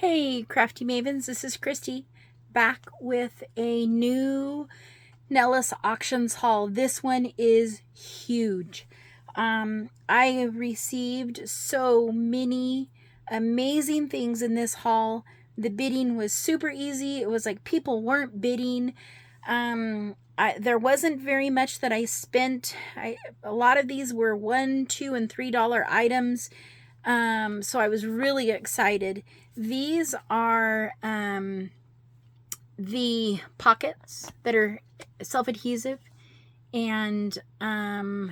Hey, Crafty Mavens, this is Christy back with a new Nellis auctions haul. This one is huge. I received so many amazing things in this haul. The bidding was super easy. It was like people weren't bidding. There wasn't very much that I spent. A lot of these were $1, $2, and $3 items. So I was really excited. These are the pockets that are self-adhesive, and I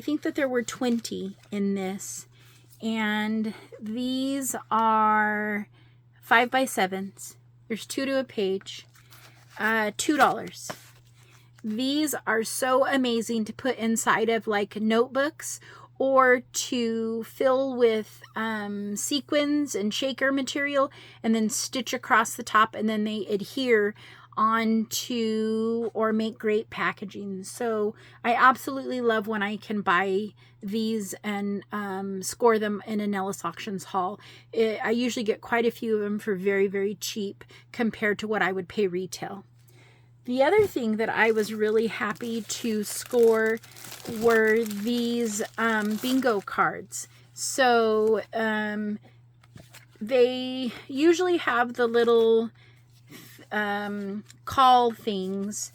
think that there were 20 in this, and these are 5x7s. There's 2 to a page, $2. These are so amazing to put inside of like notebooks or to fill with sequins and shaker material and then stitch across the top, and then they adhere onto or make great packaging. So I absolutely love when I can buy these and score them in a Nellis Auctions haul. I usually get quite a few of them for very, very cheap compared to what I would pay retail. The other thing that I was really happy to score were these bingo cards. So they usually have the little call things,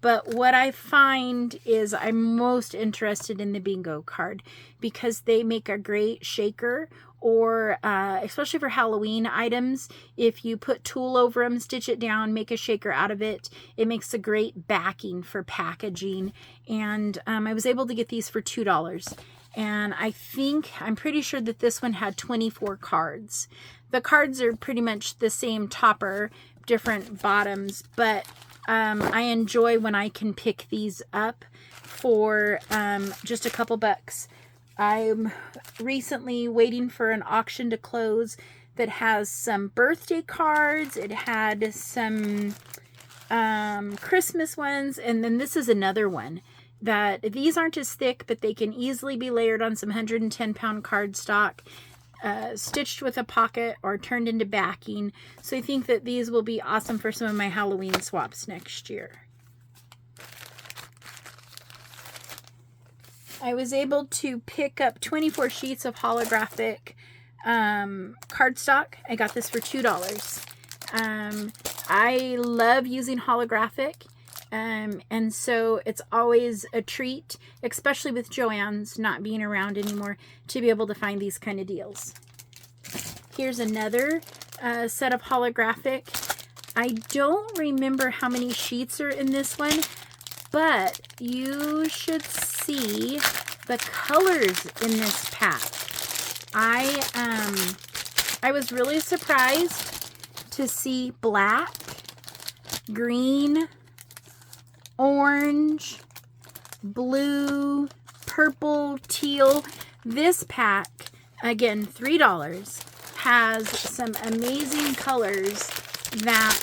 but what I find is I'm most interested in the bingo card because they make a great shaker, or especially for Halloween items, if you put tulle over them, stitch it down, make a shaker out of it, it makes a great backing for packaging. And I was able to get these for $2. And I'm pretty sure that this one had 24 cards. The cards are pretty much the same topper, different bottoms, but I enjoy when I can pick these up for just a couple bucks. I'm recently waiting for an auction to close that has some birthday cards. It had some Christmas ones, and then this is another one that these aren't as thick, but they can easily be layered on some 110-pound cardstock, stitched with a pocket or turned into backing. So I think that these will be awesome for some of my Halloween swaps next year. I was able to pick up 24 sheets of holographic cardstock. I got this for $2. I love using holographic, and so it's always a treat, especially with Joann's not being around anymore, to be able to find these kind of deals. Here's another set of holographic. I don't remember how many sheets are in this one, but you should see the colors in this pack. I was really surprised to see black, green, orange, blue, purple, teal. This pack, again, $3, has some amazing colors that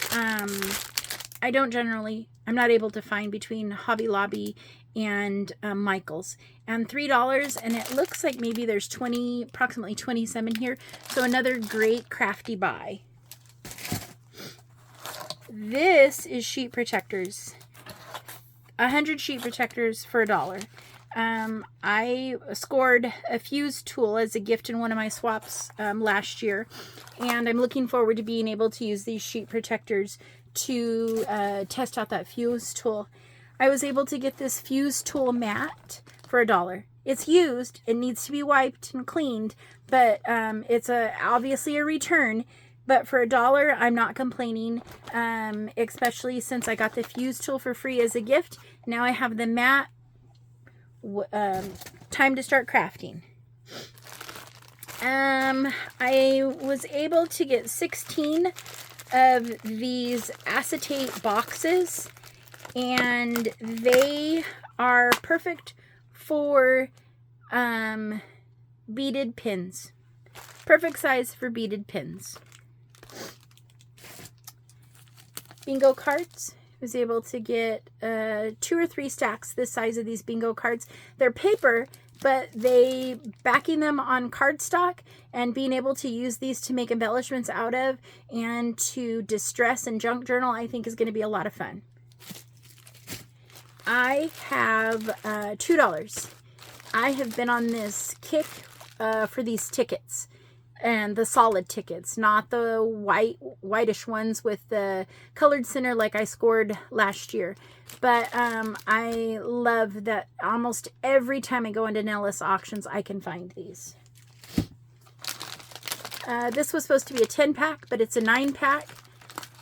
I'm not able to find between Hobby Lobby and Michael's. And $3, and it looks like maybe there's approximately 27 here. So another great Crafty buy. This is sheet protectors. 100 sheet protectors for $1. I scored a fuse tool as a gift in one of my swaps last year, and I'm looking forward to being able to use these sheet protectors to test out that fuse tool. I was able to get this fuse tool mat for $1. It's used, it needs to be wiped and cleaned, but it's obviously a return. But for $1, I'm not complaining, especially since I got the fuse tool for free as a gift. Now I have the mat. Time to start crafting. I was able to get 16 of these acetate boxes, and they are perfect for beaded pins. Perfect size for beaded pins. Bingo cards. I was able to get 2 or 3 stacks this size of these bingo cards. They're paper, but they backing them on cardstock and being able to use these to make embellishments out of and to distress and junk journal, I think is going to be a lot of fun. I have $2. I have been on this kick for these tickets, and the solid tickets, not the whitish ones with the colored center like I scored last year. But I love that almost every time I go into Nellis auctions, I can find these. This was supposed to be a 10-pack, but it's a 9-pack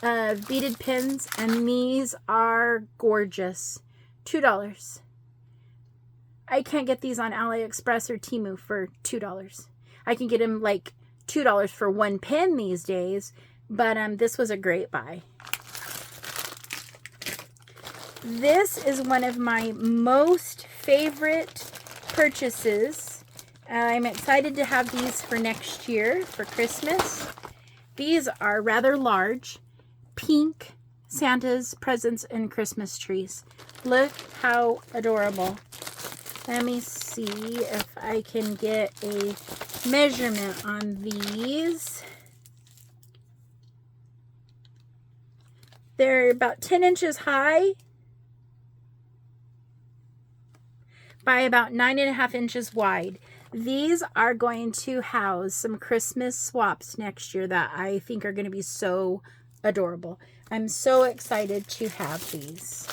of beaded pins, and these are gorgeous. $2. I can't get these on AliExpress or Temu for $2. I can get them like $2 for one pin these days, but this was a great buy. This is one of my most favorite purchases. I'm excited to have these for next year for Christmas. These are rather large, pink Santa's presents and Christmas trees. Look how adorable. Let me see if I can get a measurement on these. They're about 10 inches high by about 9.5 inches wide. These are going to house some Christmas swaps next year that I think are going to be so adorable. I'm so excited to have these.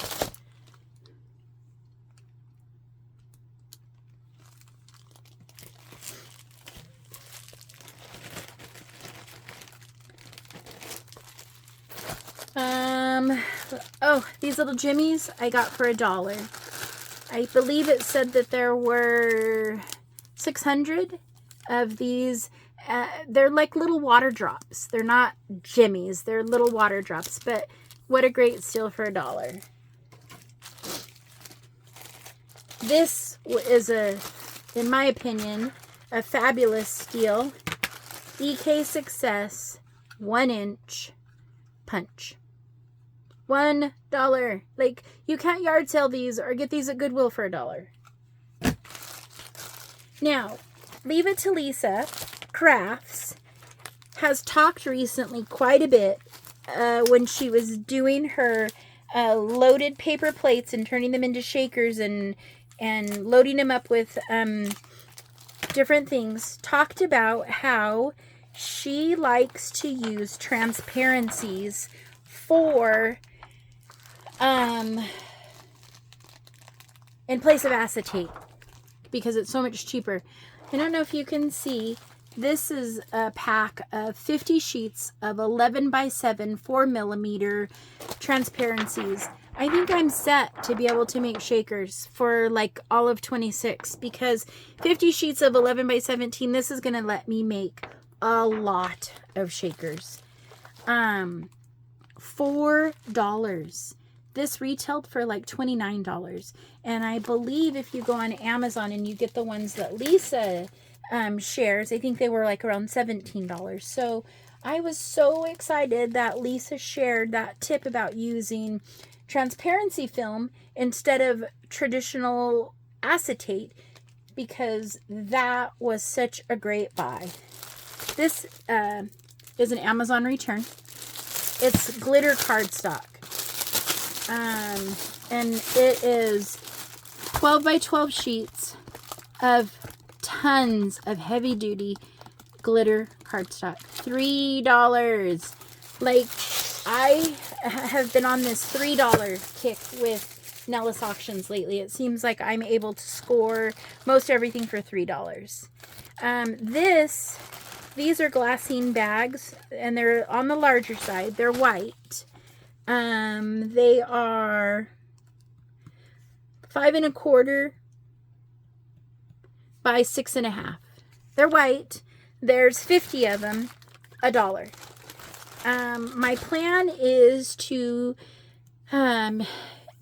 Oh, these little jimmies I got for $1. I believe it said that there were 600 of these. They're like little water drops. They're not jimmies. They're little water drops, but what a great steal for $1. This is in my opinion, a fabulous steal. EK Success 1-inch punch. $1. Like, you can't yard sale these or get these at Goodwill for $1. Now, Leave It to Lisa Crafts has talked recently quite a bit when she was doing her loaded paper plates and turning them into shakers and loading them up with different things, talked about how she likes to use transparencies for in place of acetate because it's so much cheaper. I don't know if you can see, this is a pack of 50 sheets of 11 by 7 4mm transparencies. I think I'm set to be able to make shakers for like all of 26 because 50 sheets of 11 by 17, this is going to let me make a lot of shakers. $4. This retailed for like $29. And I believe if you go on Amazon and you get the ones that Lisa shares, I think they were like around $17. So I was so excited that Lisa shared that tip about using transparency film instead of traditional acetate because that was such a great buy. This is an Amazon return. It's glitter cardstock. And it is 12 by 12 sheets of tons of heavy duty glitter cardstock. $3. Like, I have been on this $3 kick with Nellis auctions lately. It seems like I'm able to score most everything for $3. These are glassine bags, and they're on the larger side. They're white. They are 5 1/4 by 6 1/2. They're white. There's 50 of them, $1. My plan is to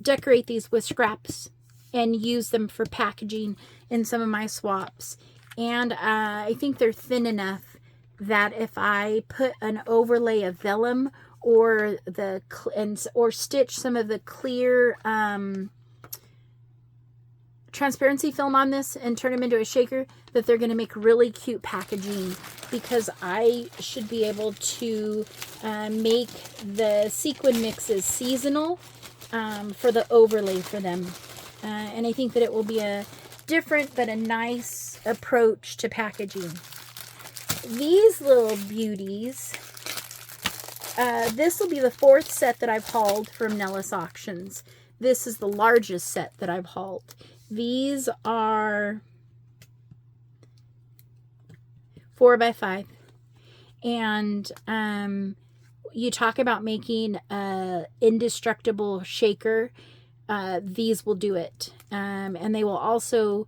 decorate these with scraps and use them for packaging in some of my swaps. And I think they're thin enough that if I put an overlay of vellum or stitch some of the clear transparency film on this and turn them into a shaker, that they're going to make really cute packaging, because I should be able to make the sequin mixes seasonal for the overlay for them. And I think that it will be a different but a nice approach to packaging. These little beauties, this will be the 4th set that I've hauled from Nellis Auctions. This is the largest set that I've hauled. These are 4x5. And you talk about making an indestructible shaker. These will do it. And they will also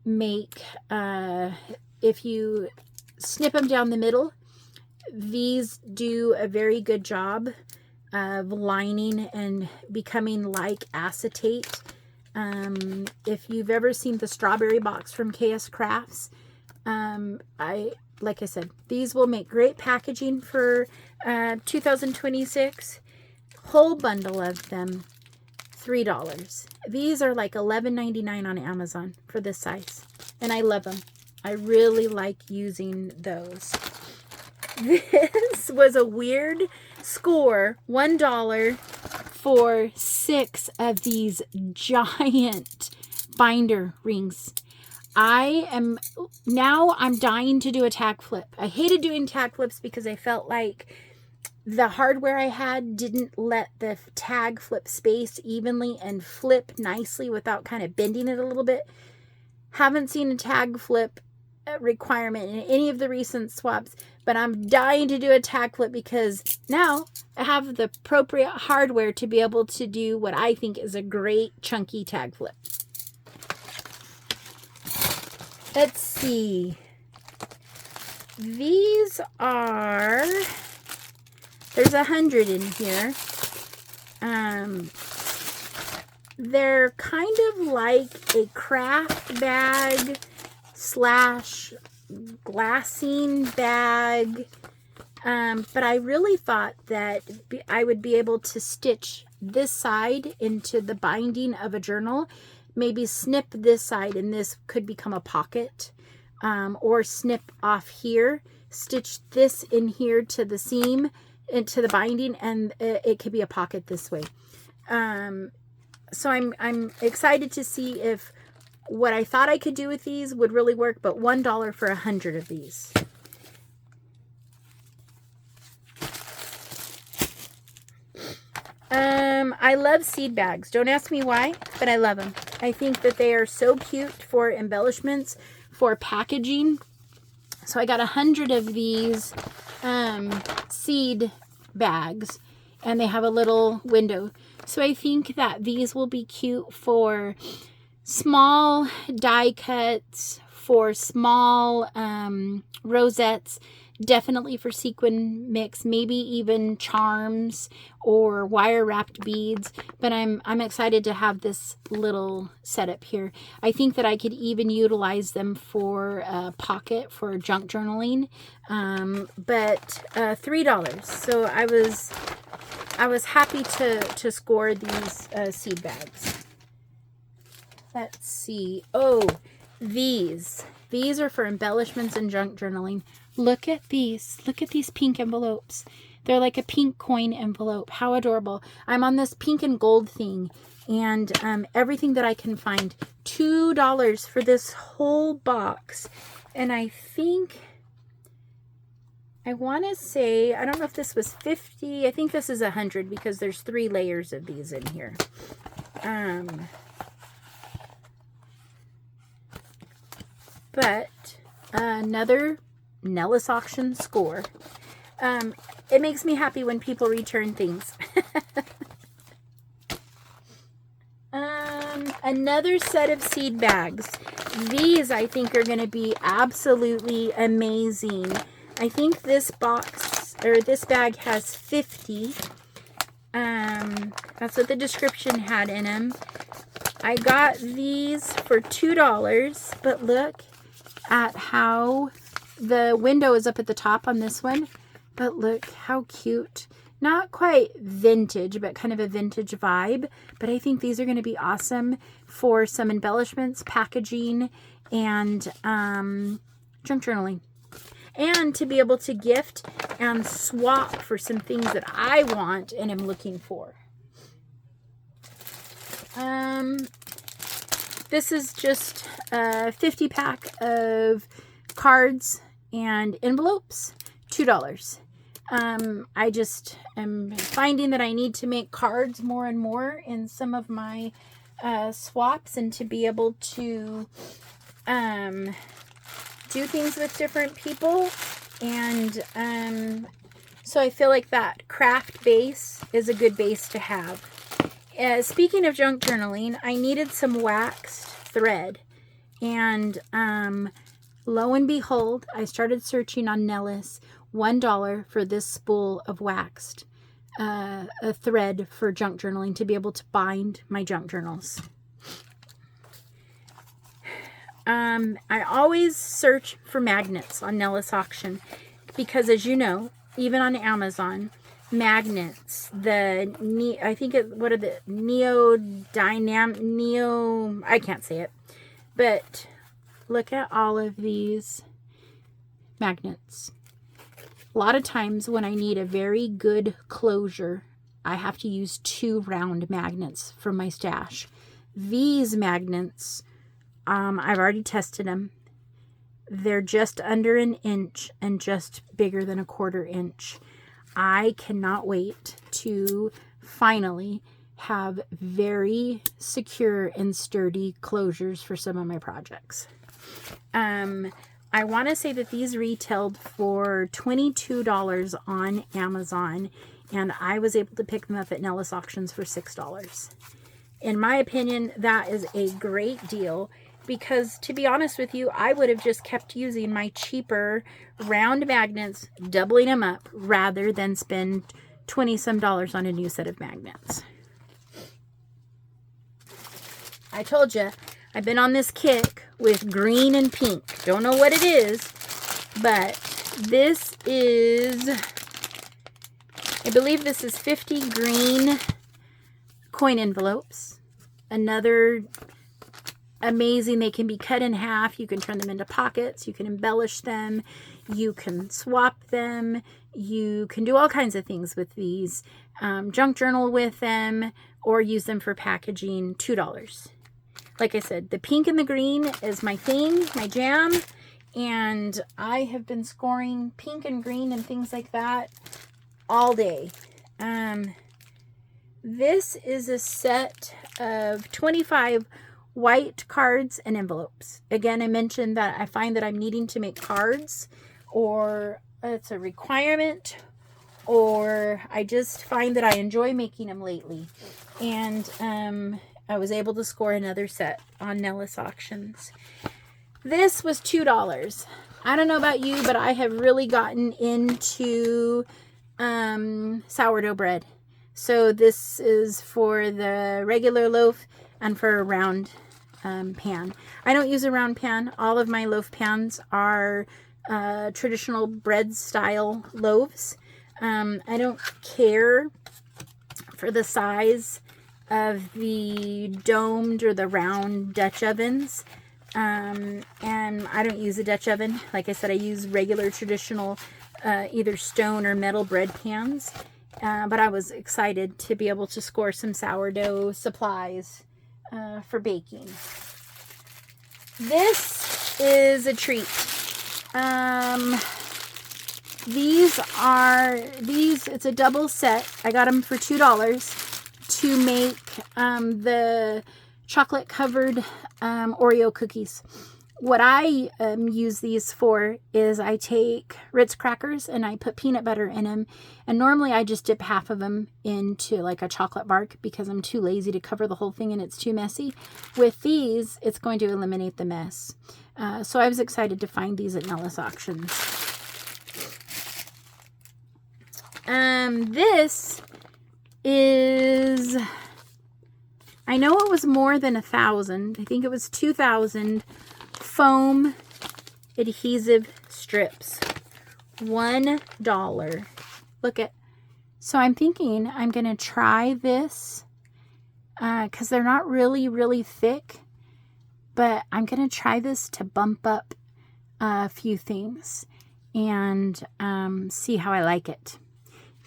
make, if you snip them down the middle, these do a very good job of lining and becoming like acetate. If you've ever seen the strawberry box from KS Crafts, like I said, these will make great packaging for 2026. Whole bundle of them, $3. These are like $11.99 on Amazon for this size, and I love them. I really like using those. This was a weird score, $1 for 6 of these giant binder rings. I'm dying to do a tag flip. I hated doing tag flips because I felt like the hardware I had didn't let the tag flip space evenly and flip nicely without kind of bending it a little bit. Haven't seen a tag flip requirement in any of the recent swaps, but I'm dying to do a tag flip because now I have the appropriate hardware to be able to do what I think is a great chunky tag flip. Let's see. These are, there's 100 in here. They're kind of like a craft bag slash glassine bag. But I really thought that I would be able to stitch this side into the binding of a journal. Maybe snip this side and this could become a pocket, or snip off here, stitch this in here to the seam, into the binding, and it could be a pocket this way. So I'm excited to see if what I thought I could do with these would really work, but $1 for 100 of these. I love seed bags. Don't ask me why, but I love them. I think that they are so cute for embellishments, for packaging. So I got 100 of these seed bags, and they have a little window. So I think that these will be cute for small die cuts, for small rosettes, definitely for sequin mix, maybe even charms or wire wrapped beads. But I'm excited to have this little setup here. I think that I could even utilize them for a pocket for junk journaling. But $3. So I was happy to score these seed bags. Let's see. Oh, these are for embellishments and junk journaling. Look at these. Look at these pink envelopes. They're like a pink coin envelope. How adorable. I'm on this pink and gold thing, and everything that I can find. $2 for this whole box. And I think, I want to say, I don't know if this was 50. I think this is 100 because there's 3 layers of these in here. But another Nellis auction score. It makes me happy when people return things. Another set of seed bags. These I think are going to be absolutely amazing. I think this box, or this bag, has 50. That's what the description had in them. I got these for $2, but look at how the window is up at the top on this one. But look how cute not quite vintage, but kind of a vintage vibe. But I think these are going to be awesome for some embellishments, packaging, and junk journaling. And to be able to gift and swap for some things that I want and am looking for. This is just a 50 pack of cards and envelopes, $2. I just am finding that I need to make cards more and more in some of my swaps, and to be able to do things with different people. And so I feel like that craft base is a good base to have. Speaking of junk journaling, I needed some waxed thread, and lo and behold, I started searching on Nellis. $1 for this spool of waxed a thread for junk journaling, to be able to bind my junk journals. I always search for magnets on Nellis auction, because as you know, even on Amazon, magnets, I think what are the I can't say it, but look at all of these magnets. A lot of times when I need a very good closure, I have to use 2 round magnets from my stash. These magnets, I've already tested them. They're just under an inch and just bigger than a 1/4 inch. I cannot wait to finally have very secure and sturdy closures for some of my projects. I want to say that these retailed for $22 on Amazon, and I was able to pick them up at Nellis Auctions for $6. In my opinion, that is a great deal, because to be honest with you, I would have just kept using my cheaper round magnets, doubling them up, rather than spend $20-some on a new set of magnets. I told you, I've been on this kick with green and pink. Don't know what it is, but this is, I believe this is 50 green coin envelopes. Another amazing, they can be cut in half. You can turn them into pockets. You can embellish them. You can swap them. You can do all kinds of things with these. Junk journal with them, or use them for packaging. $2. Like I said, the pink and the green is my thing, my jam, and I have been scoring pink and green and things like that all day. This is a set of 25 white cards and envelopes. Again, I mentioned that I find that I'm needing to make cards, or it's a requirement, or I just find that I enjoy making them lately. And I was able to score another set on Nellis Auctions. This was $2. I don't know about you, but I have really gotten into sourdough bread. So this is for the regular loaf and for a round pan. I don't use a round pan. All of my loaf pans are traditional bread style loaves. I don't care for the size of the domed or the round Dutch ovens. And I don't use a Dutch oven. Like I said, I use regular traditional either stone or metal bread pans. But I was excited to be able to score some sourdough supplies for baking. This is a treat. It's a double set. I got them for $2 to make the chocolate covered Oreo cookies. What I use these for is I take Ritz crackers and I put peanut butter in them. And normally I just dip half of them into like a chocolate bark because I'm too lazy to cover the whole thing and it's too messy. With these, it's going to eliminate the mess. So I was excited to find these at Nellis Auctions. This is, I know it was more than 1,000. I think it was 2,000 foam adhesive strips. $1. Look at So I'm thinking I'm going to try this because they're not really thick, but I'm going to try this to bump up a few things and see how I like it.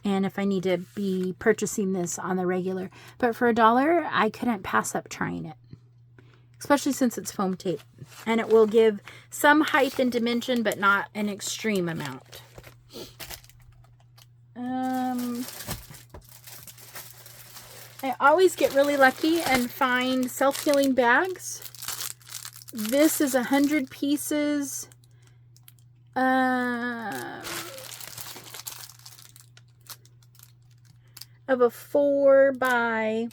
And if I need to be purchasing this on the regular. But for $1, I couldn't pass up trying it. Especially since it's foam tape. And it will give some height and dimension, but not an extreme amount. I always get really lucky and find self-healing bags. This is 100 pieces. Of a 4 by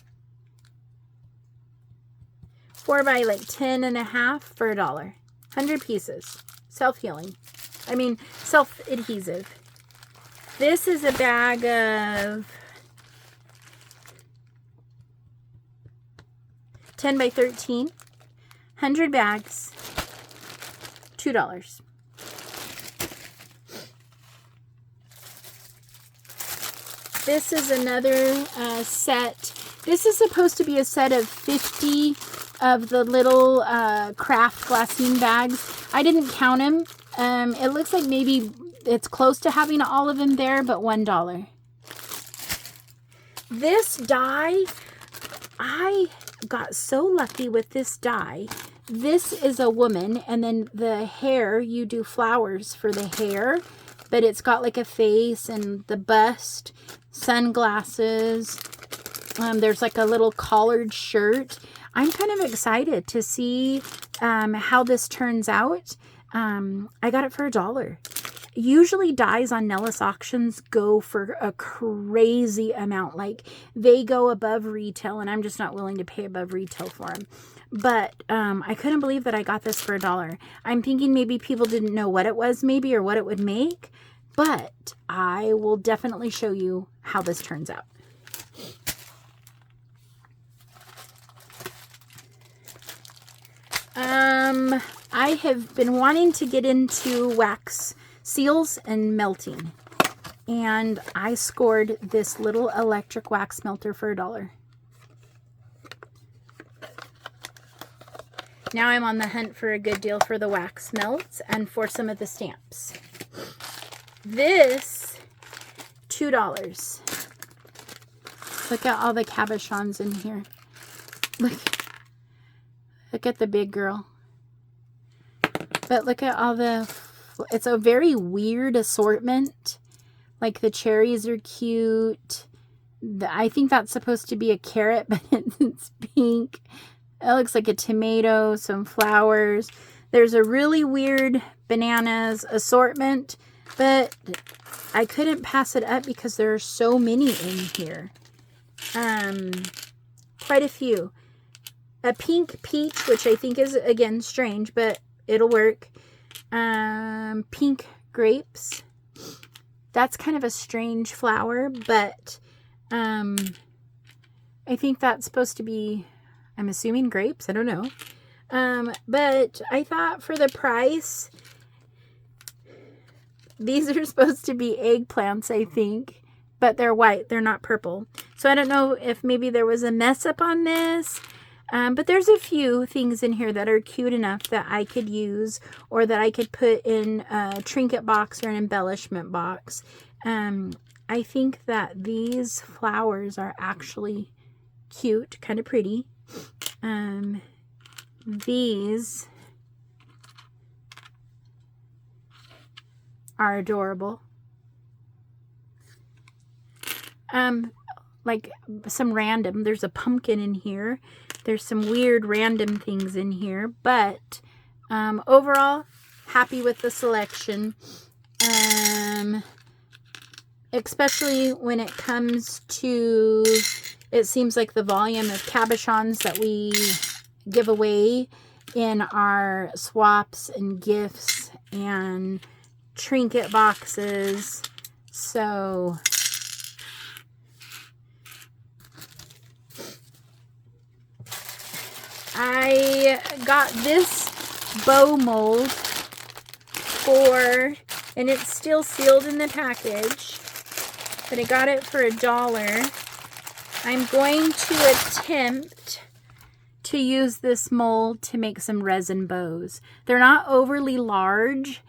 like 10.5 for $1. 100 pieces. Self-healing. I mean, self-adhesive. This is a bag of 10 by 13. 100 bags. $2. This is another set. This is supposed to be a set of 50 of the little craft glassine bags. I didn't count them. It looks like maybe it's close to having all of them there, but $1. This die, I got so lucky with this die. This is a woman, and then the hair, you do flowers for the hair, but it's got like a face and the bust, sunglasses. There's like a little collared shirt. I'm kind of excited to see how this turns out. I got it for $1. Usually dies on Nellis auctions go for a crazy amount. Like they go above retail, and I'm just not willing to pay above retail for them. But I couldn't believe that I got this for $1. I'm thinking maybe people didn't know what it was maybe or what it would make. But I will definitely show you how this turns out. I have been wanting to get into wax seals and melting. And I scored this little electric wax melter for $1. Now I'm on the hunt for a good deal for the wax melts and for some of the stamps. This, $2. Look at all the cabochons in here. Look at the big girl. But look at all the... It's a very weird assortment. Like the cherries are cute. I think that's supposed to be a carrot, but it's pink. It looks like a tomato, some flowers. There's a really weird bananas assortment, but I couldn't pass it up because there are so many in here. Quite a few. A pink peach, which I think is, again, strange, but it'll work. Pink grapes. That's kind of a strange flower, but I think that's supposed to be, I'm assuming grapes. I don't know. But I thought for the price, these are supposed to be eggplants, I think. But they're white. They're not purple. So I don't know if maybe there was a mess up on this. But there's a few things in here that are cute enough that I could use or that I could put in a trinket box or an embellishment box. I think that these flowers are actually cute, kind of pretty. These are adorable. Like some random, there's a pumpkin in here. There's some weird random things in here, but overall, happy with the selection. Especially when it comes to, it seems like the volume of cabochons that we give away in our swaps and gifts and trinket boxes. So I got this bow mold and it's still sealed in the package, but I got it for $1. I'm going to attempt to use this mold to make some resin bows. They're not overly large,